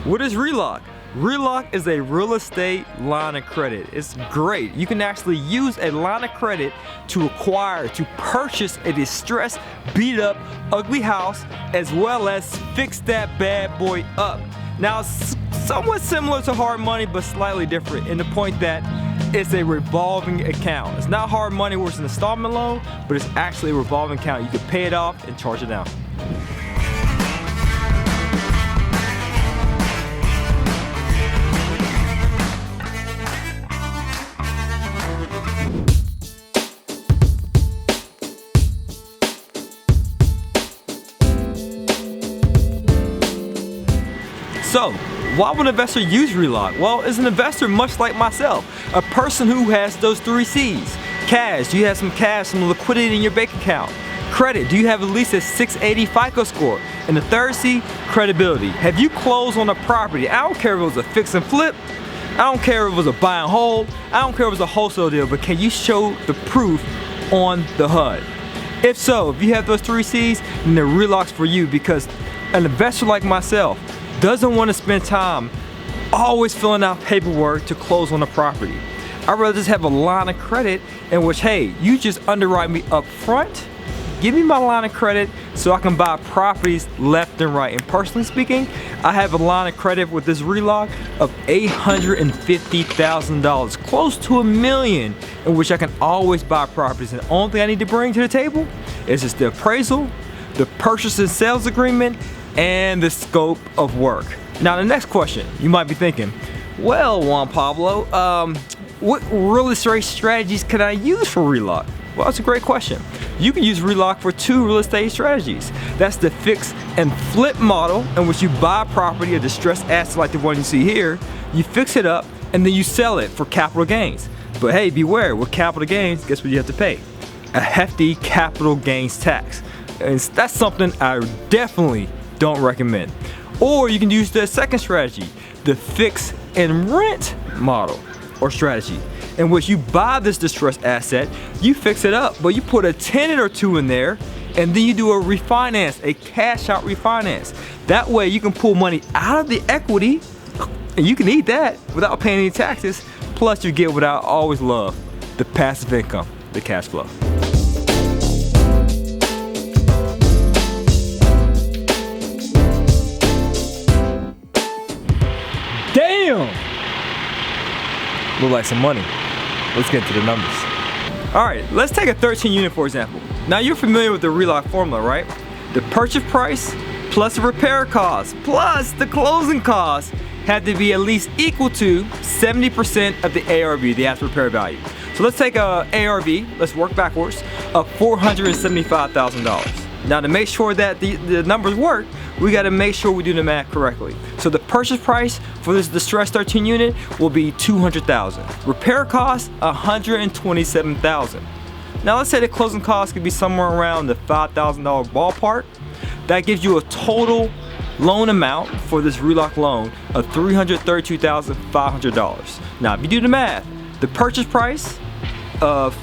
What is RELOC? RELOC is a real estate line of credit. It's great. You can actually use a line of credit to acquire, to purchase a distressed, beat up, ugly house, as well as fix that bad boy up. Now, it's somewhat similar to hard money, but slightly different in the point that it's a revolving account. It's not hard money where it's an installment loan, but it's actually a revolving account. You can pay it off and charge it down. So, why would an investor use RELOC? Well, as an investor, much like myself, a person who has those 3 C's. Cash, do you have some cash, some liquidity in your bank account? Credit, do you have at least a 680 FICO score? And the 3rd C, credibility. Have you closed on a property? I don't care if it was a fix and flip, I don't care if it was a buy and hold, I don't care if it was a wholesale deal, but can you show the proof on the HUD? If so, if you have those 3 C's, then the RELOC's for you, because an investor like myself doesn't want to spend time always filling out paperwork to close on a property. I'd rather just have a line of credit in which, hey, you just underwrite me up front, give me my line of credit so I can buy properties left and right. And personally speaking, I have a line of credit with this RELOC of $850,000, close to $1 million, in which I can always buy properties. And the only thing I need to bring to the table is just the appraisal, the purchase and sales agreement, and the scope of work. Now, the next question you might be thinking, well, Juan Pablo, what real estate strategies can I use for RELOC? Well, that's a great question. You can use RELOC for 2 real estate strategies. That's the fix and flip model, in which you buy property, a distressed asset like the one you see here, you fix it up, and then you sell it for capital gains. But hey, beware, with capital gains, guess what you have to pay? A hefty capital gains tax. And that's something I definitely don't recommend. Or you can use the second strategy, the fix and rent model or strategy, in which you buy this distressed asset, you fix it up, but you put a tenant or 2 in there, and then you do a refinance, a cash out refinance. That way you can pull money out of the equity, and you can eat that without paying any taxes. Plus you get what I always love, the passive income, the cash flow. Damn! Look like some money. Let's get to the numbers. All right, let's take a 13 unit for example. Now you're familiar with the Relock Formula, right? The purchase price plus the repair cost plus the closing cost had to be at least equal to 70% of the ARV, the after repair value. So let's take a ARV, let's work backwards, of $475,000. Now to make sure that the numbers work, we gotta make sure we do the math correctly. So the purchase price for this distressed 13 unit will be $200,000. Repair cost, $127,000. Now let's say the closing cost could be somewhere around the $5,000 ballpark. That gives you a total loan amount for this RELOC loan of $332,500. Now if you do the math, the purchase price of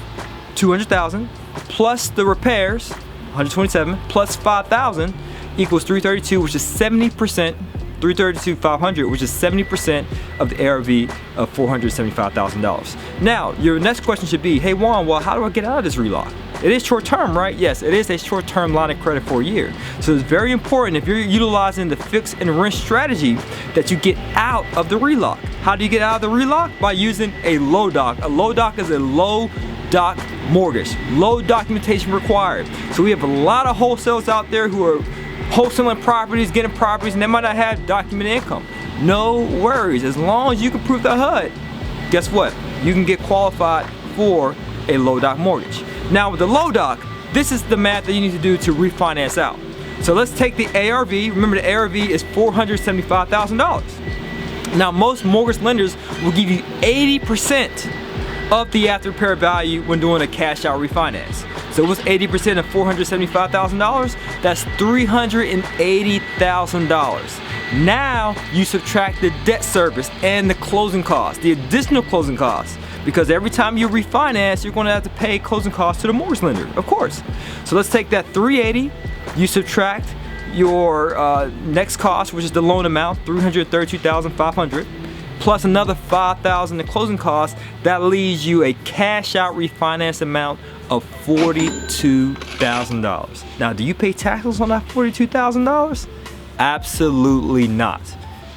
$200,000 plus the repairs, $127,000 plus $5,000 equals $332,000, which is 70%, $332,500, which is 70% of the ARV of $475,000. Now, your next question should be, hey Juan, well, how do I get out of this RELOC? It is short term, right? Yes, it is a short term line of credit for a year. So it's very important if you're utilizing the fix and rent strategy that you get out of the RELOC. How do you get out of the RELOC? By using a low doc. A low doc is a low doc mortgage, low documentation required. So we have a lot of wholesalers out there who are wholesaling properties, getting properties, and they might not have documented income. No worries, as long as you can prove the HUD, guess what? You can get qualified for a low doc mortgage. Now with the low doc, this is the math that you need to do to refinance out. So let's take the ARV, remember the ARV is $475,000. Now most mortgage lenders will give you 80% of the after repair value when doing a cash out refinance. So what's 80% of $475,000? That's $380,000. Now you subtract the debt service and the closing costs, the additional closing costs, because every time you refinance, you're going to have to pay closing costs to the mortgage lender, of course. So let's take that 380, you subtract your next cost, which is the loan amount, $332,500, plus another $5,000 in closing costs, that leaves you a cash out refinance amount of $42,000. Now, do you pay taxes on that $42,000? Absolutely not.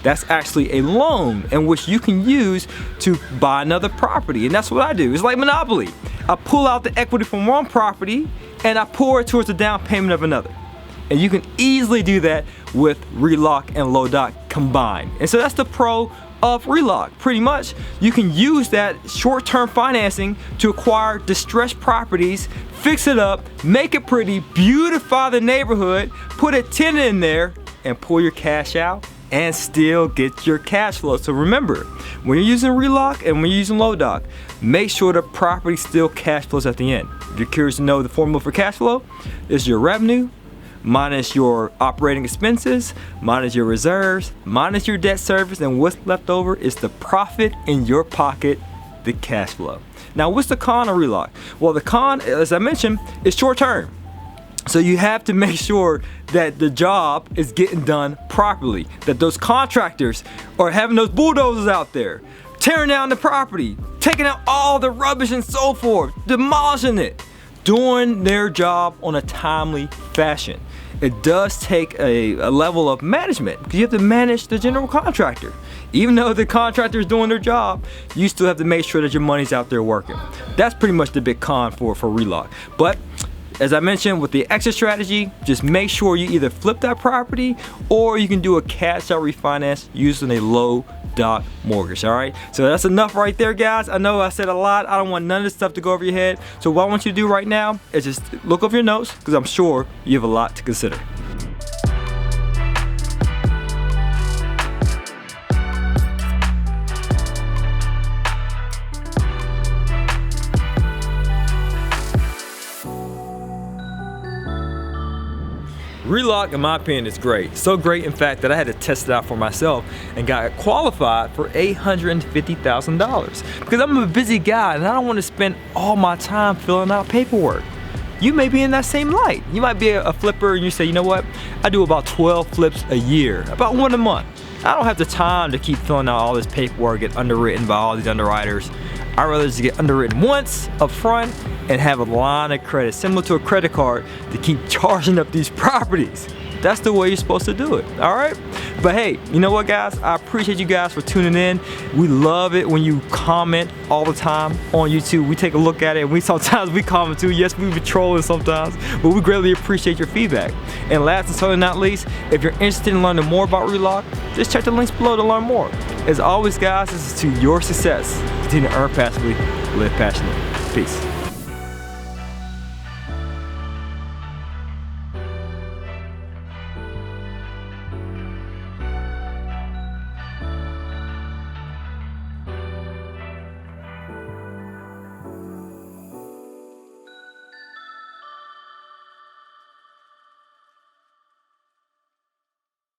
That's actually a loan in which you can use to buy another property, and that's what I do. It's like Monopoly. I pull out the equity from one property and I pour it towards the down payment of another. And you can easily do that with RELOC and LODOC combined. And so that's the pro of RELOC. Pretty much, you can use that short-term financing to acquire distressed properties, fix it up, make it pretty, beautify the neighborhood, put a tenant in there, and pull your cash out and still get your cash flow. So remember, when you're using RELOC and when you're using LODOC, make sure the property still cash flows at the end. If you're curious to know the formula for cash flow, it's your revenue minus your operating expenses, minus your reserves, minus your debt service, and what's left over is the profit in your pocket, the cash flow. Now, what's the con of RELOC? Well, the con, as I mentioned, is short term. So you have to make sure that the job is getting done properly, that those contractors are having those bulldozers out there, tearing down the property, taking out all the rubbish and so forth, demolishing it, doing their job on a timely fashion. It does take a level of management because you have to manage the general contractor. Even though the contractor is doing their job, you still have to make sure that your money's out there working. That's pretty much the big con for RELOC. But as I mentioned, with the exit strategy, just make sure you either flip that property or you can do a cash out refinance using a LODOC mortgage, all right? So that's enough right there, guys. I know I said a lot. I don't want none of this stuff to go over your head. So what I want you to do right now is just look over your notes because I'm sure you have a lot to consider. RELOC, in my opinion, is great. So great, in fact, that I had to test it out for myself and got qualified for $850,000 because I'm a busy guy and I don't want to spend all my time filling out paperwork. You may be in that same light. You might be a flipper and you say, you know what? I do about 12 flips a year, about one a month. I don't have the time to keep filling out all this paperwork, get underwritten by all these underwriters. I'd rather just get underwritten once up front and have a line of credit, similar to a credit card, to keep charging up these properties. That's the way you're supposed to do it, all right? But hey, you know what, guys? I appreciate you guys for tuning in. We love it when you comment all the time on YouTube. We take a look at it and sometimes we comment too. Yes, we be trolling sometimes, but we greatly appreciate your feedback. And last and certainly not least, if you're interested in learning more about RELOC, just check the links below to learn more. As always, guys, this is to your success. Continue to earn passively, live passionately. Peace.